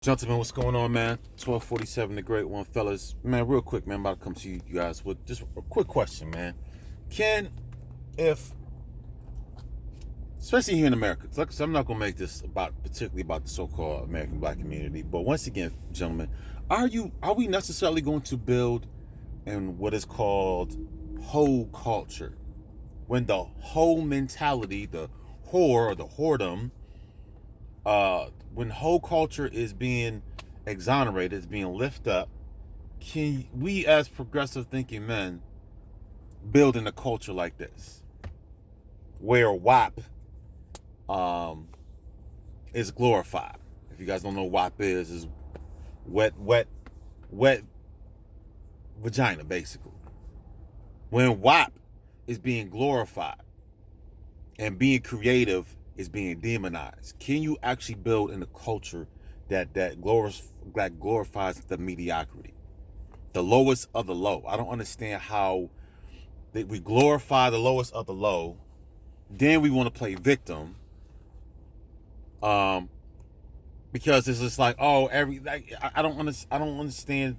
Gentlemen, what's going on, man? 1247, the great one, fellas. Man, real quick, man, I'm about to come to you guys with just a quick question, man. Can, if, especially here in America, like, so I'm not going to make this particularly about the so-called American black community, but once again, gentlemen, are we necessarily going to build in what is called whole culture? When the whole mentality, the whore or the whoredom, when whole culture is being exonerated, is being lifted up, can we as progressive thinking men build in a culture like this where WAP is glorified? If you guys don't know what WAP is wet vagina, basically. When WAP is being glorified and being creative is being demonized, can you actually build in a culture that glorifies the mediocrity, the lowest of the low? I don't understand how that we glorify the lowest of the low, then we want to play victim, um, because it's just like, oh, I don't understand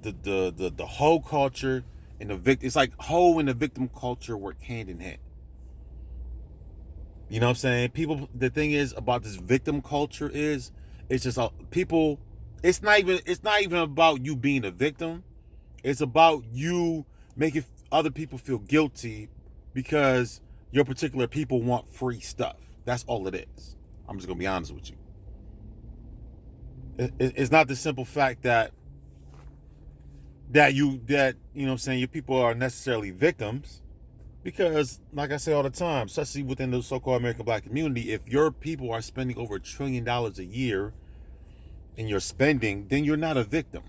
the whole culture and the victim. It's like whole and the victim culture work hand in hand. You know what I'm saying? People, the thing is about this victim culture is, it's just people. It's not even about you being a victim. It's about you making other people feel guilty because your particular people want free stuff. That's all it is. I'm just gonna be honest with you. It's not the simple fact that you know what I'm saying, your people are necessarily victims, because like I say all the time, especially within the so-called American black community, if your people are spending over $1 trillion a year in your spending, then you're not a victim.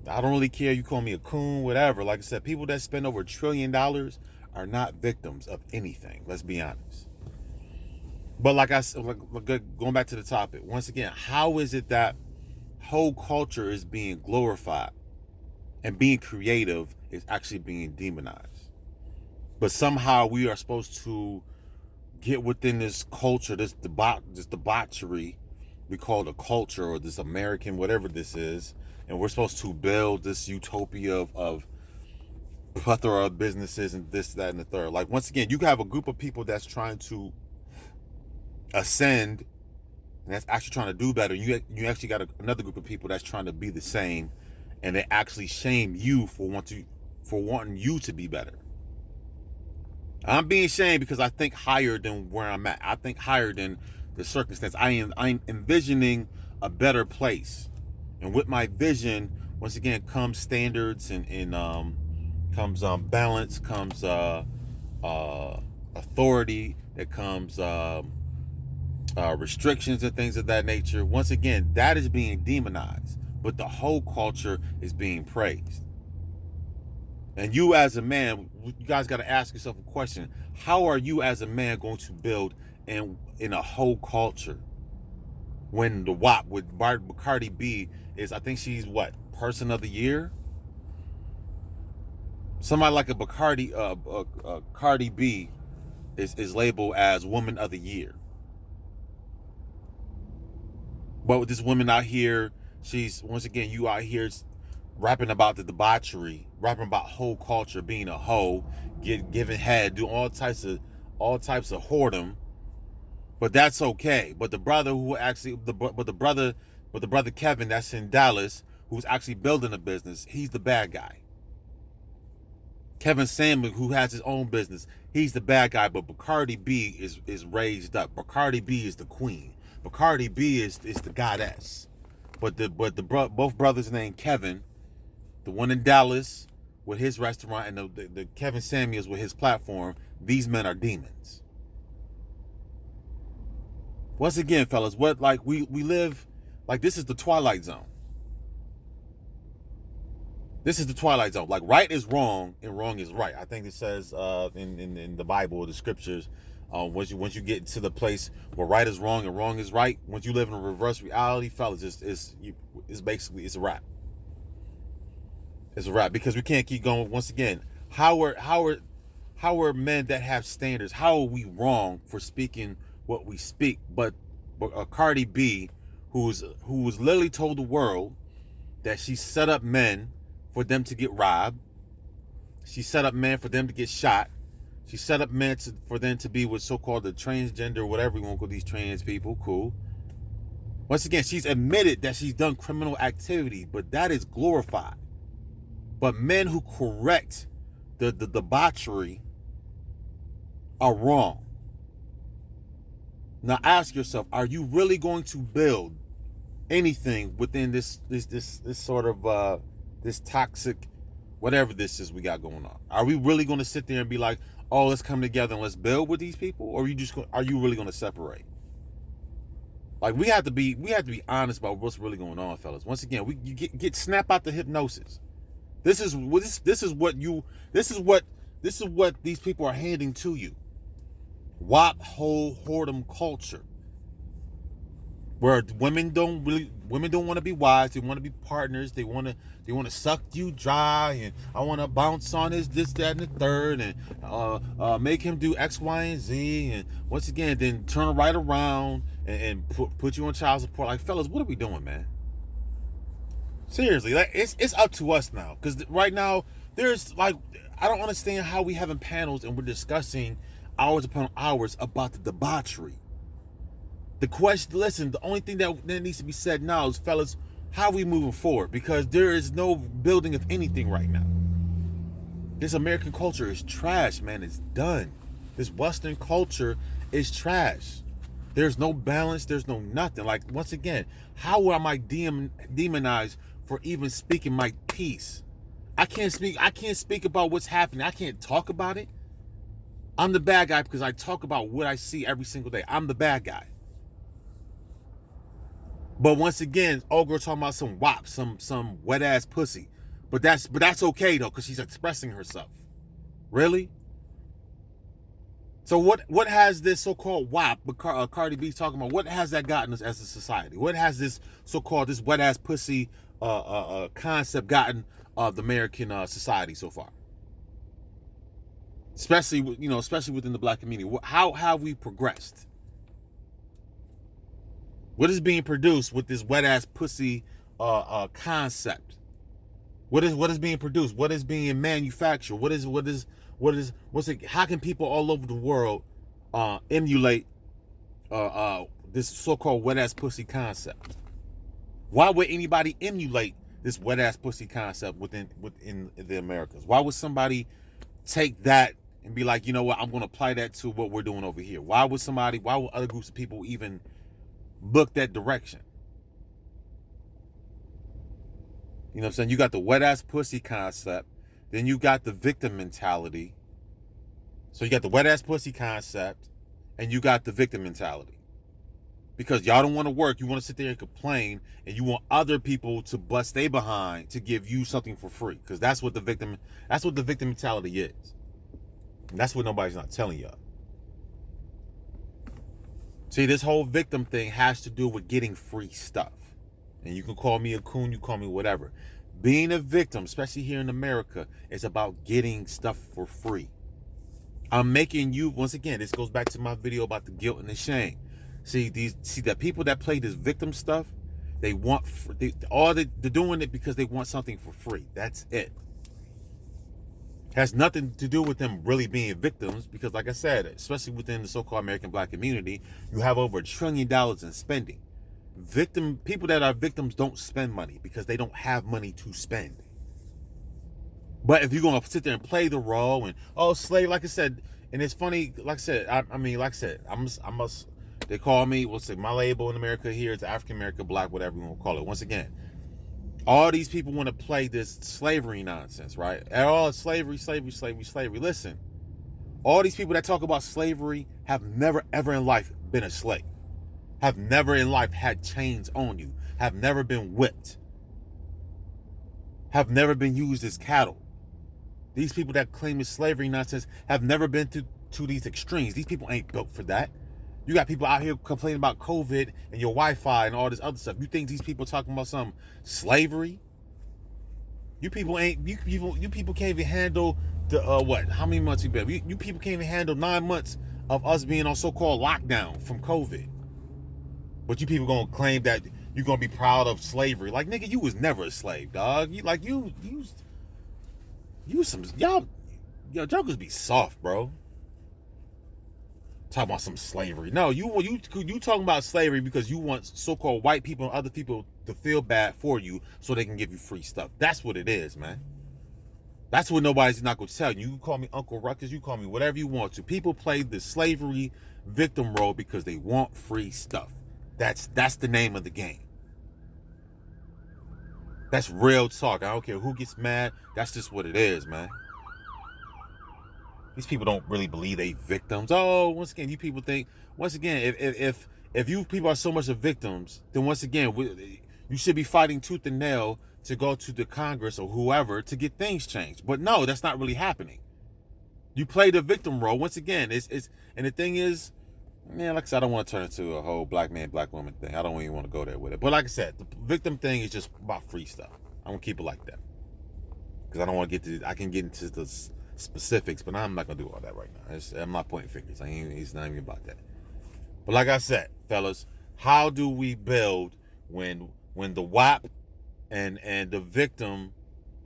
I don't really care, you call me a coon, whatever. Like I said, people that spend over $1 trillion are not victims of anything. Let's be honest. But like I said, going back to the topic once again, how is it that whole culture is being glorified and being creative is actually being demonized? But somehow we are supposed to get within this culture, this debauchery we call it a culture, or this American whatever this is, and we're supposed to build this utopia of plethora of businesses and this, that, and the third. Like, once again, you have a group of people that's trying to ascend and that's actually trying to do better. You actually got another group of people that's trying to be the same, and they actually shame you for wanting you to be better. I'm being shamed because I think higher than where I'm at. I think higher than the circumstance. I'm envisioning a better place, and with my vision, once again, comes standards and comes balance, comes authority, that comes restrictions and things of that nature. Once again, that is being demonized, but the whole culture is being praised. And you as a man, you guys got to ask yourself a question. How are you as a man going to build in a whole culture when the WAP with Cardi B is, I think she's what, person of the year? Somebody like a Cardi B is labeled as woman of the year. But with this woman out here, she's, once again, you out here rapping about the debauchery, rapping about whole culture, being a hoe, giving head, doing all types of whoredom. But that's okay. But the brother who actually but the brother Kevin that's in Dallas, who's actually building a business, he's the bad guy. Kevin Samuel, who has his own business, he's the bad guy. But Bacardi B is raised up. Bacardi B is the queen. Bacardi B is the goddess. But both brothers named Kevin, the one in Dallas with his restaurant, and the Kevin Samuels with his platform, these men are demons. Once again, fellas, what, like, we live like, this is the Twilight Zone. This is the Twilight Zone. Like, right is wrong and wrong is right. I think it says in the Bible or the scriptures, once you get to the place where right is wrong and wrong is right, once you live in a reverse reality, fellas, it's basically, it's a wrap. It's a wrap, because we can't keep going. Once again, how are men that have standards? How are we wrong for speaking what we speak? But Cardi B, who was literally told the world that she set up men for them to get robbed. She set up men for them to get shot. She set up men for them to be with so-called the transgender, whatever you want to call these trans people. Cool. Once again, she's admitted that she's done criminal activity, but that is glorified. But men who correct the debauchery are wrong. Now ask yourself, are you really going to build anything within this sort of this toxic whatever this is we got going on? Are we really going to sit there and be like, oh, let's come together and let's build with these people? Or are you really going to separate? Like, we have to be honest about what's really going on, fellas. Once again, you get snap out the hypnosis. This is what these people are handing to you. WAP whole whoredom culture, where women don't want to be wives. They want to be partners. They want to suck you dry, and I want to bounce on this, that, and the third, and make him do X, Y, and Z, and once again, then turn right around and put you on child support. Like, fellas, what are we doing, man? Seriously, like, it's up to us now, because right now there's like, I don't understand how we having panels and we're discussing hours upon hours about the debauchery. The question, listen, the only thing that needs to be said now is, fellas, how are we moving forward? Because there is no building of anything right now. This American culture is trash, man. It's done. This Western culture is trash. There's no balance. There's no nothing. Like, once again, how am I demonized for even speaking my piece? I can't speak about what's happening. I can't talk about it. I'm the bad guy because I talk about what I see every single day. I'm the bad guy. But once again, old girl talking about some WAP, some wet ass pussy. But that's okay though, because she's expressing herself. Really? So what has this so-called WAP, Cardi B's talking about, what has that gotten us as a society? What has this so-called, this wet ass pussy concept gotten the American society so far? Especially within the black community. How have we progressed? What is being produced with this wet ass pussy concept? What is being produced? What is being manufactured? What's it? How can people all over the world emulate this so-called wet ass pussy concept? Why would anybody emulate this wet ass pussy concept within the Americas? Why would somebody take that and be like, you know what, I'm going to apply that to what we're doing over here? Why would other groups of people even look that direction? You know what I'm saying? You got the wet ass pussy concept, then you got the victim mentality. So you got the wet ass pussy concept, and you got the victim mentality. Because y'all don't want to work, you want to sit there and complain, and you want other people to bust they behind to give you something for free. Because that's what the victim mentality is. And that's what nobody's not telling y'all. See, this whole victim thing has to do with getting free stuff. And you can call me a coon, you call me whatever. Being a victim, especially here in America, is about getting stuff for free. I'm making you, once again, this goes back to my video about the guilt and the shame. See the people that play this victim stuff, they're doing it because they want something for free. That's it. Has nothing to do with them really being victims, because like I said, especially within the so-called American black community, you have over $1 trillion in spending. People that are victims don't spend money because they don't have money to spend. But if you're gonna sit there and play the role and slave, like I said, and it's funny, like I said, they call me, we'll say my label in America here is African American black, whatever you want to call it. Once again, all these people want to play this slavery nonsense, right? Slavery. Listen, all these people that talk about slavery have never ever in life been a slave, have never in life had chains on you, have never been whipped, have never been used as cattle. These people that claim it's slavery nonsense have never been to these extremes. These people ain't built for that. You got people out here complaining about COVID and your Wi-Fi and all this other stuff. You think these people talking about some slavery? You people can't even handle the how many months you been? You people can't even handle 9 months of us being on so-called lockdown from COVID. But you people gonna claim that you're gonna be proud of slavery. Like, nigga, you was never a slave, dog. You some yo jokers be soft, bro. Talking about some slavery. No, you talking about slavery because you want so-called white people and other people to feel bad for you so they can give you free stuff. That's what it is, man. That's what nobody's not going to tell you. You can call me Uncle Ruckus. You call me whatever you want to. People play the slavery victim role because they want free stuff. That's the name of the game. That's real talk. I don't care who gets mad. That's just what it is, man. These people don't really believe they victims. Oh, once again, you people think, once again, if you people are so much of victims, then once again, you should be fighting tooth and nail to go to the Congress or whoever to get things changed. But no, that's not really happening. You play the victim role. Once again, and the thing is, man, like I said, I don't want to turn into a whole black man, black woman thing. I don't even want to go there with it. But like I said, the victim thing is just about free stuff. I'm going to keep it like that. Because I don't want to I can get into the specifics, but I'm not going to do all that right now. I'm not pointing fingers. It's not even about that. But like I said, fellas, how do we build when the WAP and the victim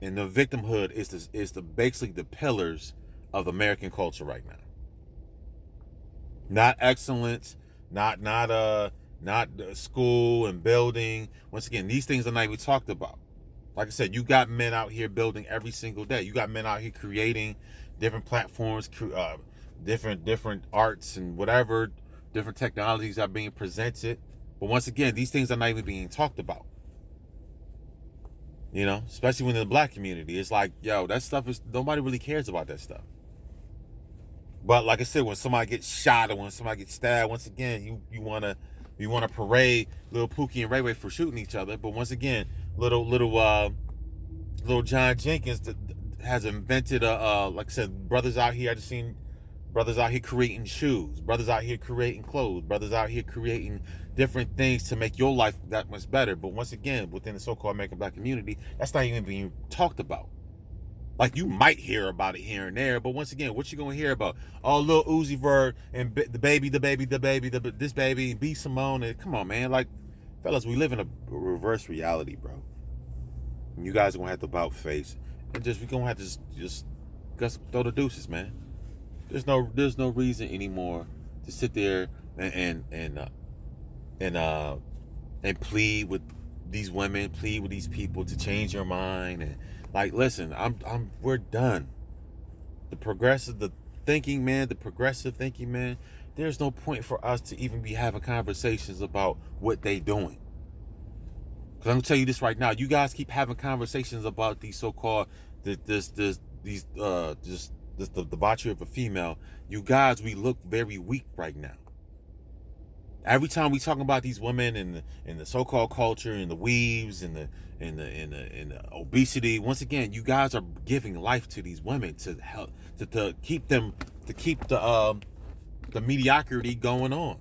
and the victimhood is basically the pillars of American culture right now? Not excellence, not school and building. Once again, these things are not even talked about. Like I said, you got men out here building every single day. You got men out here creating different platforms, different arts and whatever, different technologies are being presented. But once again, these things are not even being talked about. You know, especially when in the black community, it's like, yo, that stuff nobody really cares about that stuff. But like I said, when somebody gets shot or when somebody gets stabbed, once again, you wanna parade Lil Pookie and Ray Ray for shooting each other. But once again, little John Jenkins has invented like I said, brothers out here. I just seen brothers out here creating shoes, brothers out here creating clothes, brothers out here creating different things to make your life that much better. But once again, within the so-called American black community, that's not even being talked about. Like, you might hear about it here and there, but once again, what you gonna hear about? Oh, Lil Uzi Vert and this baby, and B Simone. And come on, man. Like, fellas, we live in a reverse reality, bro. And you guys are gonna have to about face and we gonna have to just throw the deuces, man. There's no reason anymore to sit there and plead with these women, plead with these people to change your mind. And like, listen, we're done. The progressive thinking, man. There's no point for us to even be having conversations about what they doing. Because I'm gonna tell you this right now. You guys keep having conversations about these so-called the debauchery of a female. You guys, we look very weak right now. Every time we talk about these women and the so-called culture and the weaves and the obesity, once again, you guys are giving life to these women to help to keep the mediocrity going on.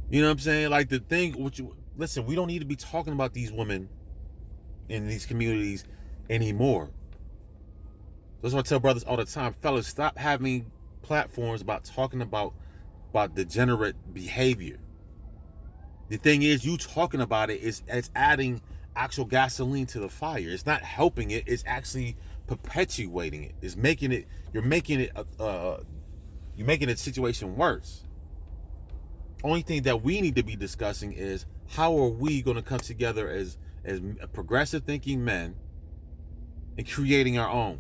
You know what I'm saying? Like, the thing, listen, we don't need to be talking about these women in these communities anymore. That's what I tell brothers all the time. Fellas, stop having platforms about talking about degenerate behavior. The thing is, you talking about it is adding actual gasoline to the fire. It's not helping it. It's actually perpetuating it. You're making a situation worse. Only thing that we need to be discussing is how are we going to come together as progressive thinking men and creating our own.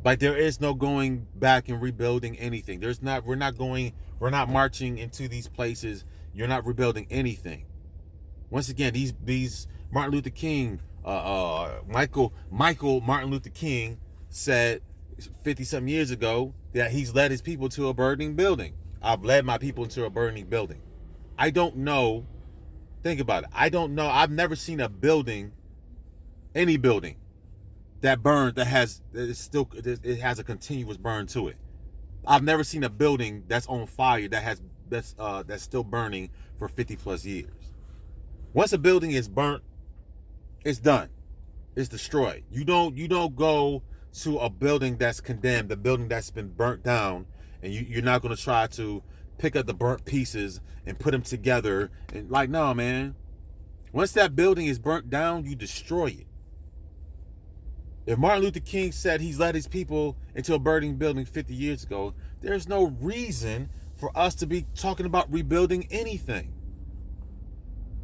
Like, there is no going back and rebuilding anything. We're not marching into these places. You're not rebuilding anything. Once again, these Martin Luther King, Michael Martin Luther King said 50-something years ago that he's led his people to a burning building. I've led my people into a burning building. I don't know. Think about it. I don't know. I've never seen a building, any building, that burned it has a continuous burn to it. I've never seen a building that's on fire that's still burning for 50 plus years. Once a building is burnt, it's done. It's destroyed. You don't go to a building that's condemned, the building that's been burnt down, and you're not going to try to pick up the burnt pieces and put them together. And like, no, man. Once that building is burnt down, you destroy it. If Martin Luther King said he's led his people into a burning building 50 years ago, there's no reason for us to be talking about rebuilding anything.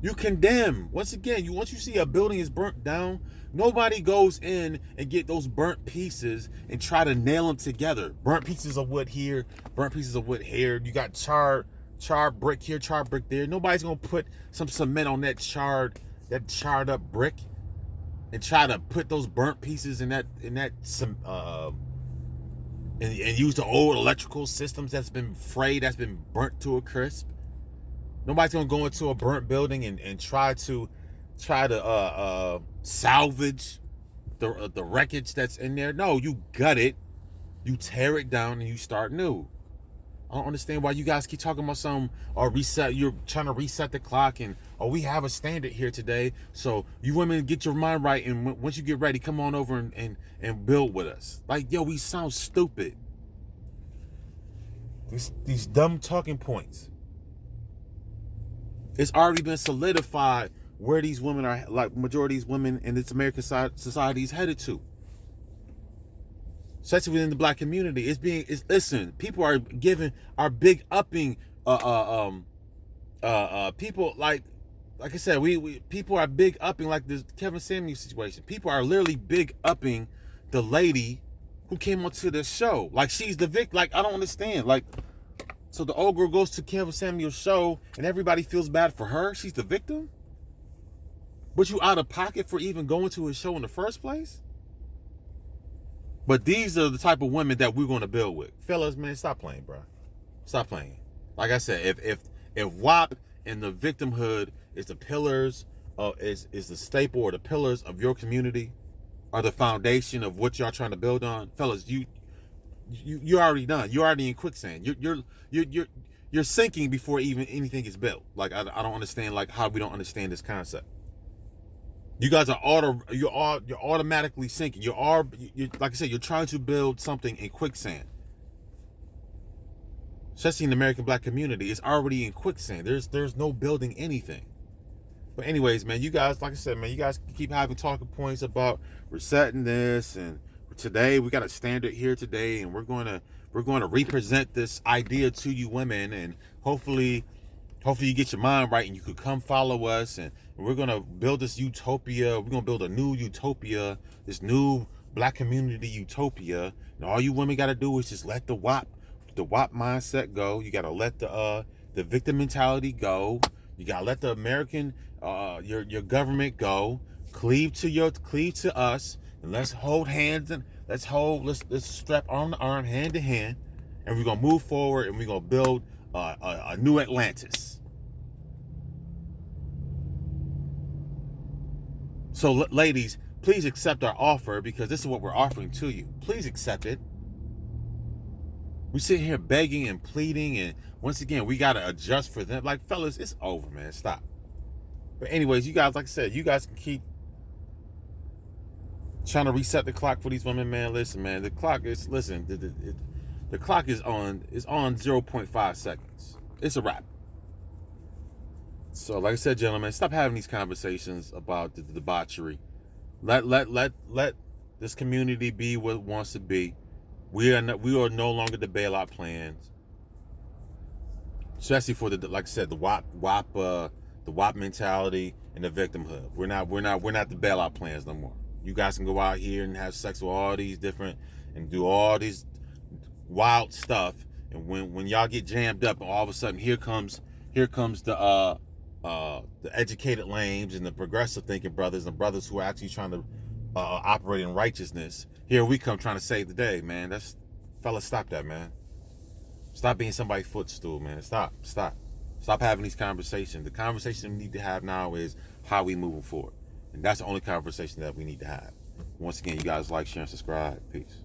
You condemn. Once again, once you see a building is burnt down, nobody goes in and get those burnt pieces and try to nail them together. Burnt pieces of wood here, burnt pieces of wood here. You got charred brick here, charred brick there. Nobody's gonna put some cement on that charred up brick and try to put those burnt pieces in that some and use the old electrical systems that's been frayed, that's been burnt to a crisp. Nobody's gonna go into a burnt building and try to salvage the wreckage that's in there. No, you gut it, you tear it down, and you start new. I don't understand why you guys keep talking about some or reset. You're trying to reset the clock, and we have a standard here today. So you women, get your mind right, and once you get ready, come on over and build with us. Like, yo, we sound stupid. These dumb talking points. It's already been solidified where these women are, like majority of these women in this American society is headed to. Especially within the black community. Listen, people are big upping people like I said, people are big upping like this Kevin Samuels situation. People are literally big upping the lady who came onto the show. Like, she's the victim. Like, I don't understand. Like, so the old girl goes to Kevin Samuels' show and everybody feels bad for her. She's the victim? But you out of pocket for even going to his show in the first place? But these are the type of women that we're going to build with. Fellas, man, stop playing, bro. Stop playing. Like I said, if WAP and the victimhood is the pillars, is the staple or the pillars of your community, are the foundation of what y'all trying to build on, fellas, you're already done. You're already in quicksand. You're sinking before even anything is built. Like, I don't understand like how we don't understand this concept. You guys are you're automatically sinking. You're like I said, you're trying to build something in quicksand. Especially in the American black community, it's already in quicksand. There's no building anything. But anyways, man, you guys, like I said, man, you guys keep having talking points about resetting this, and today we got a standard here today, and we're going to represent this idea to you women, and hopefully you get your mind right and you could come follow us, and we're going to build this utopia. We're going to build a new utopia, this new black community utopia. And all you women got to do is just let the WAP mindset go. You got to let the victim mentality go. You got to let the American your government go. Cleave to us, and let's hold hands, and let's strap arm to arm, hand to hand, and we're gonna move forward, and we're gonna build a new Atlantis. So ladies, please accept our offer, because this is what we're offering to you. Please accept it. We sit here begging and pleading, and once again, we gotta adjust for them. Like, fellas, it's over, man. Stop. But anyways, you guys, like I said, you guys can keep trying to reset the clock for these women, man. Listen, man, the clock is the clock is on 0.5 seconds. It's a wrap. So, like I said, gentlemen, stop having these conversations about the debauchery. Let this community be what it wants to be. We are no longer the bailout plans, especially for like I said, the WAP mentality and the victimhood. We're not the bailout plans no more. You guys can go out here and have sex with all these different and do all these wild stuff, and when y'all get jammed up, and all of a sudden here comes the educated lames and the progressive thinking brothers and brothers who are actually trying to operate in righteousness. Here we come trying to save the day, man. Fellas, stop that, man. Stop being somebody's footstool, man. Stop having these conversations. The conversation we need to have now is how we moving forward, and that's the only conversation that we need to have. Once again, you guys like, share, and subscribe. Peace.